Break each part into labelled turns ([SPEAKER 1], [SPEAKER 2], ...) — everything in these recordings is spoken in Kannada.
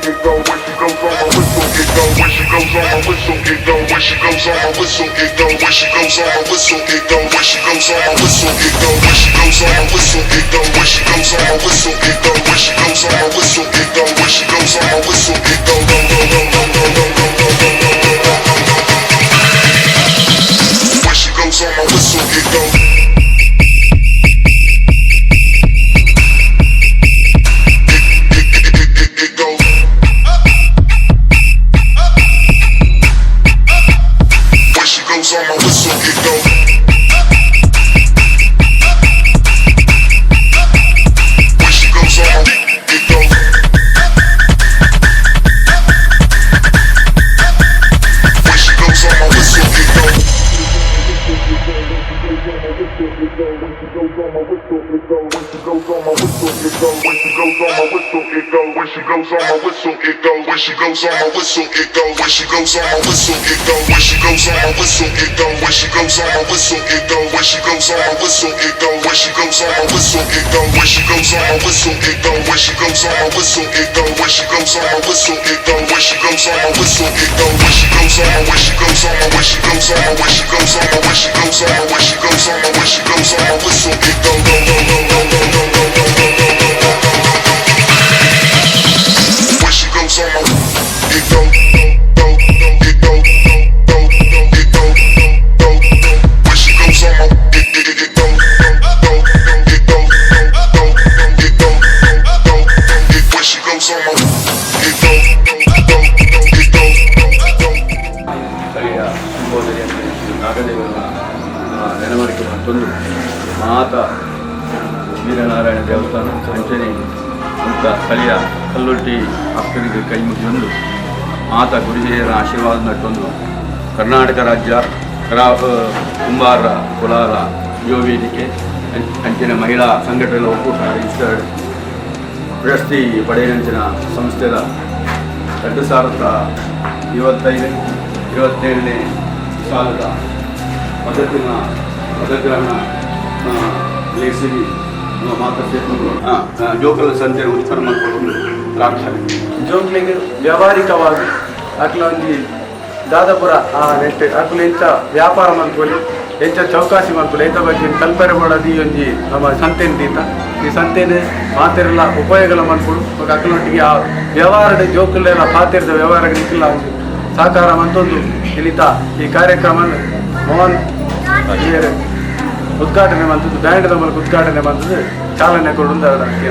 [SPEAKER 1] it go. When she goes on my whistle, it go. When she goes on my whistle, it go. When she goes on my whistle, it go. When she goes on my whistle, it go. When she goes on my whistle, it go. When she goes on my whistle, it go. When she goes on my whistle, it go. When she goes on my whistle, it go. When she goes on my whistle, it go. Go go go go go go go go go go. When she goes on my whistle, it go. When she goes on my whistle, it go. When she goes on my whistle, it go. When she goes on my whistle, it go. When she goes on my whistle, it go. When she goes on my whistle, it go. When she goes on my whistle, it go. When she goes on my whistle, it go. When she goes on my whistle, it go. When she goes on my whistle, it go. When she goes on my whistle, it go. When she goes on my whistle, it go. When she goes on my when she goes on my when she goes on my when she goes on my when she goes on my when she goes on my when she goes on my whistle, it go go go go go go go go go go go go. When she goes on my, it go go go it go go go it go go go. When she goes on my, it go go go it go go go it go go go it. When she goes on my, it go go go it go go.
[SPEAKER 2] ಸ್ಥಳೀಯ ಸಂಬೋಧನೆಯಲ್ಲಿ ನಾಗದೇವರ ನೆನವರಿಕೆ ಮತ್ತೊಂದು ಮಾತಾ ವೀರನಾರಾಯಣ ದೇವಸ್ಥಾನ ಅಂಚನೆ ಅಂತ ಸ್ಥಳೀಯ ಕಲ್ಲೊಟ್ಟಿ ಭಕ್ತರಿಗೆ ಕೈ ಮುಗಿದೊಂದು ಮಾತ ಗುರುಹಿರಿಯರ ಆಶೀರ್ವಾದ ನಟ್ಟೊಂದು ಕರ್ನಾಟಕ ರಾಜ್ಯ ಕುಂಬಾರ ಕುಲಾಲ ಯುವ ವೇದಿಕೆ ಅಂಚಿನ ಮಹಿಳಾ ಸಂಘಟನೆಗಳ ಒಕ್ಕೂಟ ರಿಜಿಸ್ಟರ್ಡ್ ಪ್ರಶಸ್ತಿ ಪಡೆಯಂಚಿನ ಸಂಸ್ಥೆದ 2025-27ನೇ ಸಾಲದ ಮದಗ್ರಹಣ ಲೇಸಿರಿ ಜೋಕಲ ಸಂತೆ ಉತ್ತರ ಮಾಡ್ಕೊಂಡು ರಾಕ್ಷಣೆ
[SPEAKER 3] ಜೋಕ್ಲಿಗೆ ವ್ಯಾವಹಾರಿಕವಾಗಿ ಅಕ್ಲೊಂದು ದಾದಾಪುರ ನೆಟ್ ಅಕ್ಲು ಎಂಚ ವ್ಯಾಪಾರ ಮಾಡ್ಕೊಳ್ಳಿ ಎಂಚ ಚೌಕಾಸಿ ಮಾಡ್ಕೊಳ್ಳಿ ಎಂಥ ಬಗ್ಗೆ ಕಲ್ಪನೆ ಮಾಡೋದು ಈ ಒಂದು ನಮ್ಮ ಸಂತೆನ ದೀತ ಈ ಸಂತೆನೇ ಮಾತಿರಲ್ಲ ಉಪಯೋಗ ಮಾಡ್ಕೊಂಡು ಅಕ್ಲೊಟ್ಟಿಗೆ ಆ ವ್ಯವಹಾರದ ಜೋಕಲೆಲ್ಲ ಪಾತಿರದ ವ್ಯವಹಾರಗಳಿಲ್ಲ ಸಹಕಾರ ಮತ್ತೊಂದು ಇಲ್ಲಿತ ಈ ಕಾರ್ಯಕ್ರಮ ಮೋಹನ್ ಉದ್ಘಾಟನೆ ಮಾಡ್ತದ್ದು ಬ್ಯಾಂಡ್ ಮೂಲಕ ಉದ್ಘಾಟನೆ ಮಾಡ್ತದ್ದು ಚಾಲನೆ ಕೊಡುವುದು ಅದಕ್ಕೆ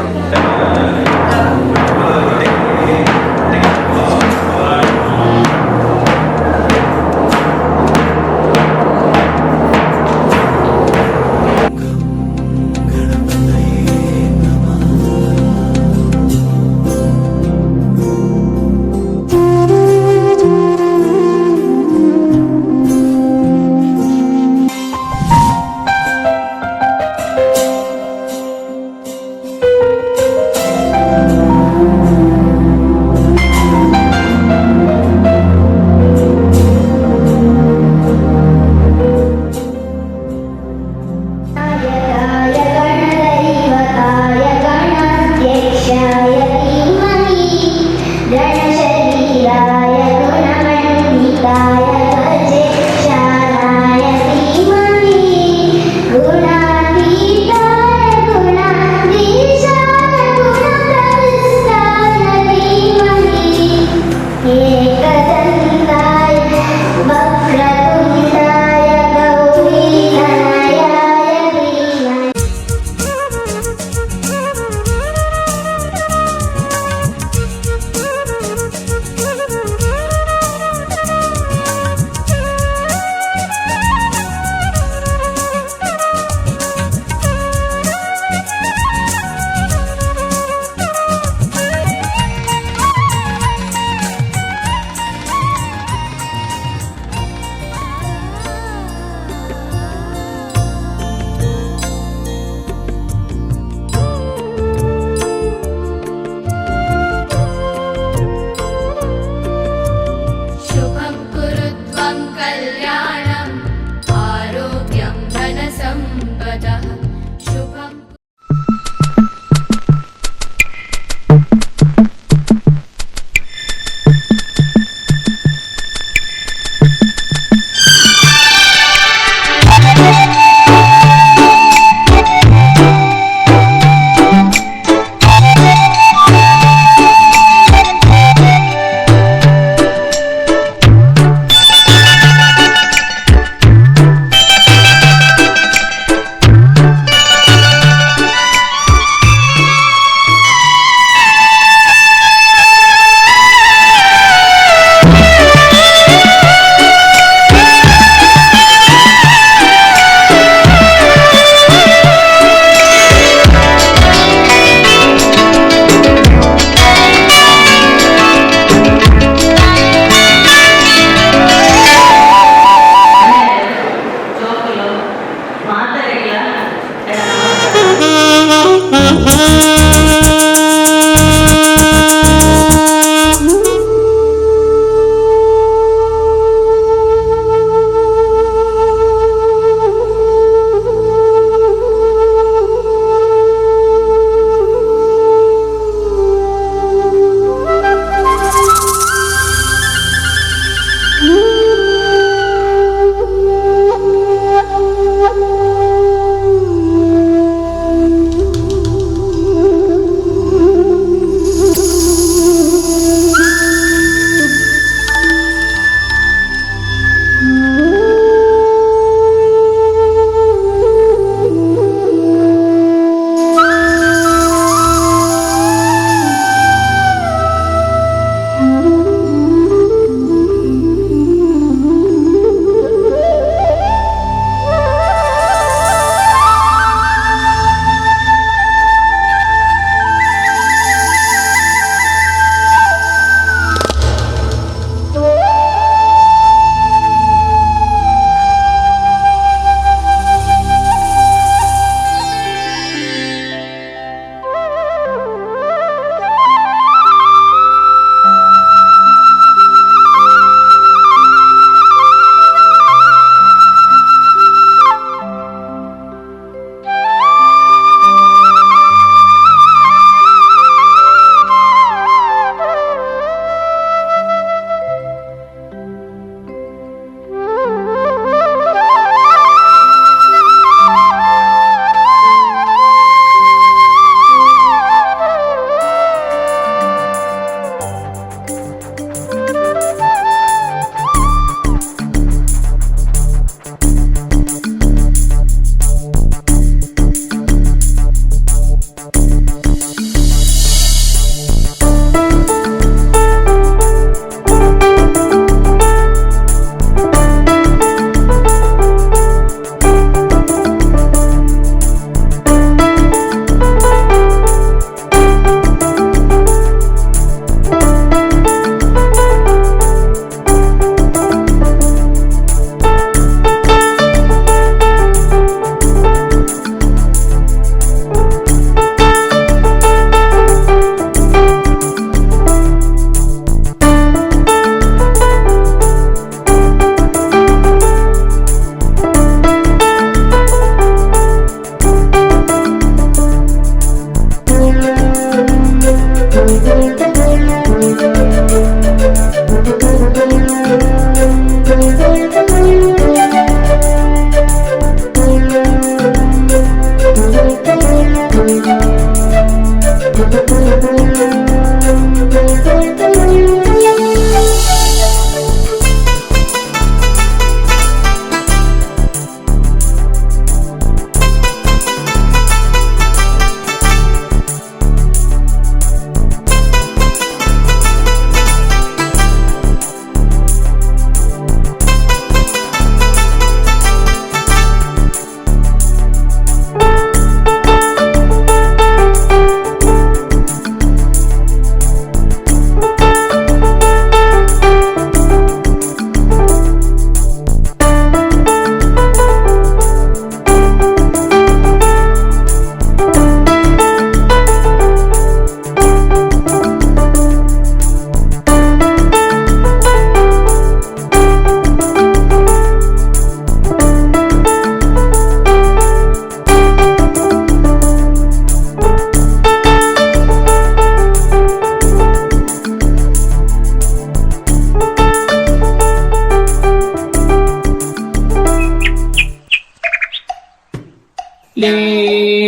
[SPEAKER 4] ಲೇ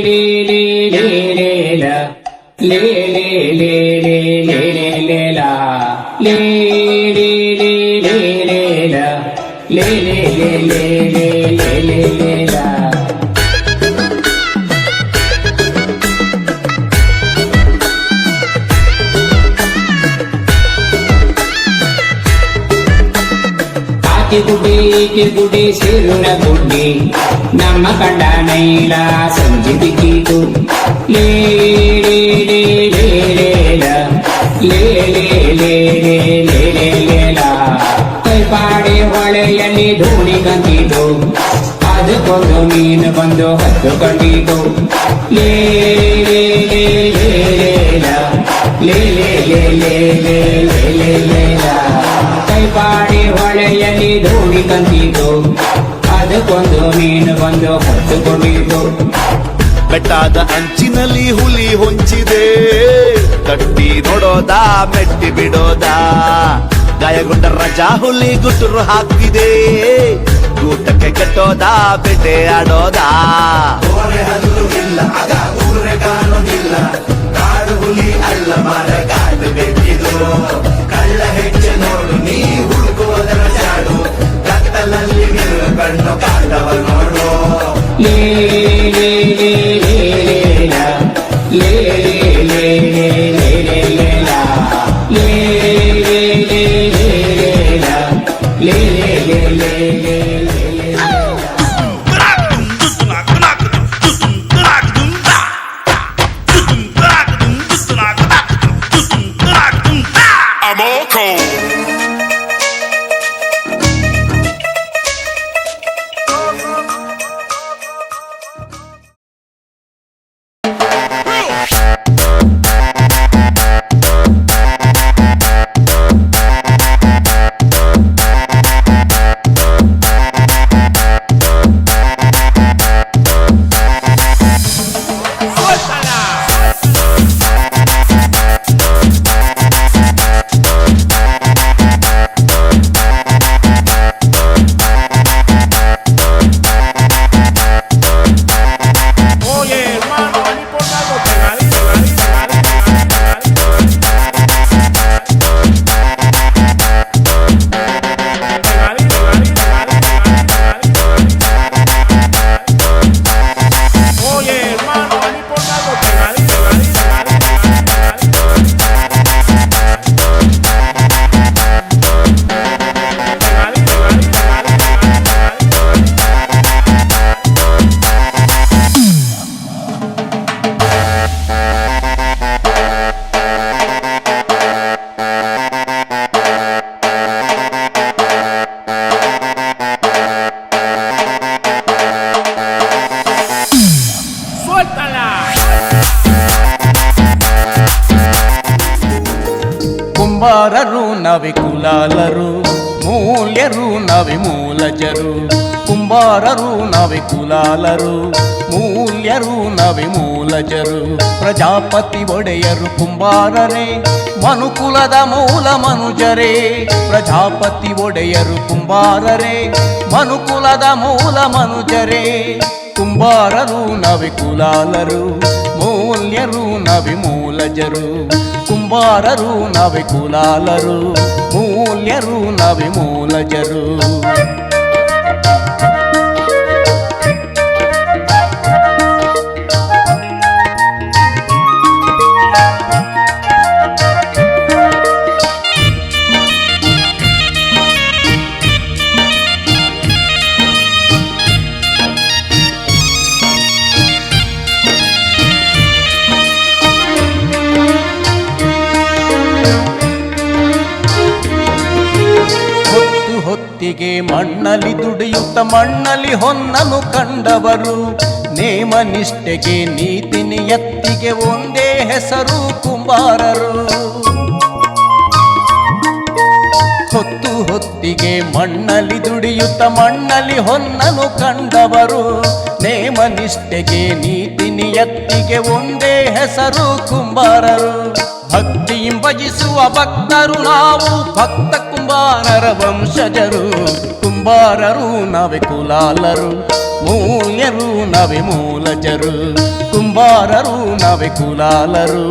[SPEAKER 4] ಲೇ ಲೇ ಲೇ ಲೇ ಲ ಲೇ ಲೇ ಲೇ ಲೇ ಲೇ ಲೇ ಲೇ ಲಾ ಲೇ ಲೇ ಲೇ ಲೇ ಲೇ ಲ ಲೇ ಲೇ ಲೇ ಲೇ ಲೇ ಲೇ ಲೇ ಲೇ ಲಾ ಗುಡಿ ಸೇರುಳ ಗುಡ್ಡಿ ನಮ್ಮ ಕಂಡ ನೈಲ ಸಂಜೆ ದಿಕ್ಕಿತು ಲೇ ಲೇ ಲೇ ಲೇ ಲೇ ಲ ಲೇ ಲೇ ಲೇ ಲೇ ಲೇ ಲೇ ಲೇ ಲಾ ಕೈಪಾಡಿ ಹೊಳೆಯಲ್ಲಿ ಧೂಳಿ ಕಂತಿತು ಅದಕ್ಕೊಂದು ಮೀನು ಬಂದು ಹತ್ತು ಕಂಡಿತು ಲೇ ಲೇ ಲೇ ಲೇ ಲೇ ಲ ಲೇ ಲೇ ಲೇ ಲೇ ಲೇ ಲೇ ಲೇ ಲೇ ಲಾ ಕೈಪಾಡಿ ಹೊಳೆಯಲ್ಲಿ ಧೂಳಿ ಕಂತಿತು ಅದಕ್ಕೊಂದು ಮೀನು ಬಂದು ಹೊತ್ತುಕೊಂಡಿತು
[SPEAKER 5] ಬೆಟ್ಟದ ಅಂಚಿನಲ್ಲಿ ಹುಲಿ ಹೊಂಚಿದೆ ಕಟ್ಟಿ ನೋಡೋದ ಮೆಟ್ಟಿ ಬಿಡೋದ ಗಾಯಗೊಂಡ ರಜಾ ಹುಲಿ ಗುಟುರು ಹಾಕ್ತಿದೆ ಗೂಟಕ್ಕೆ ಕಟ್ಟೋದ ಬೇಟೆ ಆಡೋದ ಕಾಣೋದಿಲ್ಲ ಕಾಡು ಹುಲಿ ಅಲ್ಲ ಮರ ಕಾಡು ಬೆಟ್ಟಿದು ಕಳ್ಳ ಹೆಚ್ಚೆ ನೋಡು ನೀ ಹುಡುಕೋದರ ಜಾಡು ಕತ್ತಲಲ್ಲಿ ಕಣ್ಣು ಕಾಡವ ನೋಡು
[SPEAKER 4] ಲೇ ಲೇ ಲೇ ಲೇ ಲೇ ಲಾ ಲೇ ಲೇ ಲೇ ಲೇ ಲೇ ಲೇ ಲಾ ಲೇ ಲೇ ಲೇ ಲೇ ಲೇ ಲಾ ಲೇ ಲೇ ಲೇ ಲೇ ಲೇ ಲೇ ಲಾ
[SPEAKER 1] I'm all cold.
[SPEAKER 6] ಕುಂಬಾರರು ನವಿ ಕುಲಾಲರು ಮೂಲ್ಯರು ನವಿ ಮೂಲಜರು ಕುಂಬಾರರು ನವಿ ಕುಲಾಲರು ಮೂಲ್ಯರು ನವಿ ಮೂಲಜರು ಪ್ರಜಾಪತಿ ಒಡೆಯರು ಕುಂಬಾರರೇ ಮನುಕುಲದ ಮೂಲ ಮನುಜರೇ ಪ್ರಜಾಪತಿ ಒಡೆಯರು ಕುಂಬಾರರೇ ಮನುಕುಲದ ಮೂಲ ಮನುಜರೇ ಕುಂಬಾರರು ನವಿ ಕುಲಾಲರು ಮೂಲ್ಯರು ನವಿ ಮೂಲಜರು ಕುಂಬಾರರು ನವಿ ಕುಲಾಲರು ಮೂಲ್ಯರು ನವಿ ಮೂಲಜರು ಹೊತ್ತಿಗೆ ಮಣ್ಣಲ್ಲಿ ದುಡಿಯುತ್ತ ಮಣ್ಣಲ್ಲಿ ಹೊನ್ನನು ಕಂಡವರು ನೇಮ ನಿಷ್ಠೆಗೆ ನೀತಿ ನಿಯತ್ತಿಗೆ ಒಂದೇ ಹೆಸರು ಕುಂಬಾರರು ಹೊತ್ತಿಗೆ ಮಣ್ಣಲ್ಲಿ ದುಡಿಯುತ್ತ ಮಣ್ಣಲ್ಲಿ ಹೊನ್ನನು ಕಂಡವರು ನೇಮ ನಿಷ್ಠೆಗೆ ನೀತಿ ನಿಯತ್ತಿಗೆ ಒಂದೇ ಹೆಸರು ಕುಂಬಾರರು ಭಕ್ತಿಯಿಂದ ಭಜಿಸುವ ಭಕ್ತರು ನಾವು ಭಕ್ತ ಕುಂಬಾರರು ಕುಂಬಾರರ ವಂಶಜರು ಕುಂಬಾರರು ನಾವೇ ಕುಲಾಲರು ಮೂಲ್ಯರು ನಾವೇ ಮೂಲಜರು ಕುಂಬಾರರು ನಾವೇ ಕುಲಾಲರು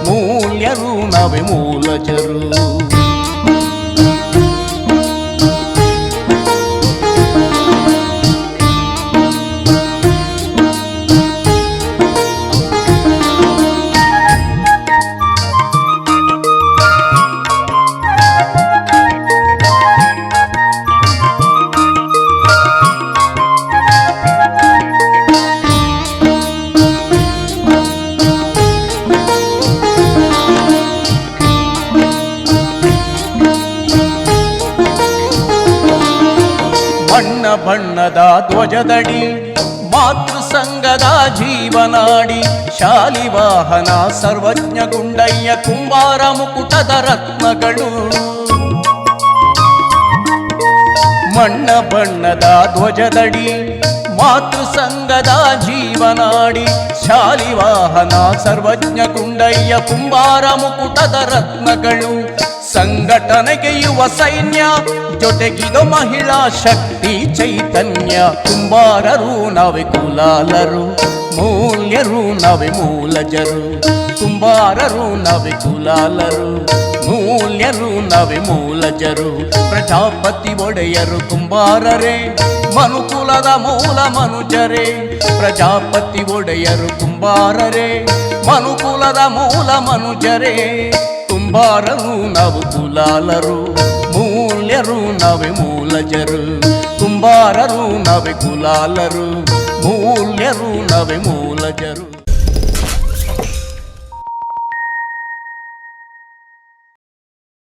[SPEAKER 6] ಮೂಲ್ಯರು ನಾವೇ ಮೂಲಜರು ಬಣ್ಣ ಬಣ್ಣದ ಧ್ವಜದಡಿ ಮಾತೃ ಸಂಘದ ಜೀವನಾಡಿ ಶಾಲಿವಾಹನ ಸರ್ವಜ್ಞ ಗುಂಡಯ್ಯ ಕುಂಬಾರ ಮುಕುಟದ ರತ್ನಗಳು ಮಣ್ಣ ಬಣ್ಣದ ಧ್ವಜದಡಿ ಮಾತೃ ಸಂಘದ ಜೀವನಾಡಿ ಶಾಲಿವಾಹನ ಸರ್ವಜ್ಞ ಗುಂಡಯ್ಯ ಕುಂಬಾರ ಮುಕುಟದ ರತ್ನಗಳು ಸಂಘಟನೆಗೆ ಯುವ ಸೈನ್ಯ ಜೊತೆಗಿದು ಮಹಿಳಾ ಶಕ್ತಿ ಚೈತನ್ಯ ಕುಂಬಾರರು ನಾವೇ ಕುಲಾಲರು ಮೂಲ್ಯರು ನಾವೇ ಮೂಲಜರು ಕುಂಬಾರರು ನಾವೇ ಕುಲಾಲರು ಮೂಲ್ಯರು ನಾವೇ ಮೂಲಜರು ಪ್ರಜಾಪತಿ ಒಡೆಯರು ಕುಂಬಾರರೇ ಮನುಕುಲದ ಮೂಲ ಮನುಜರೇ ಪ್ರಜಾಪತಿ ಒಡೆಯರು ಕುಂಬಾರರೇ ಮನುಕುಲದ ಮೂಲ ಮನುಜರೇ ಕುಂಬಾರರು ನಾವು ಕುಲಾಲರು ಮೂಲ್ಯರು ನಾವೇ ಮೂಲಜರು ಕುಂಬಾರರು ನಾವೇ ಕುಲಾಲರು ಮೂಲ್ಯರು ನಾವೇ ಮೂಲಜರು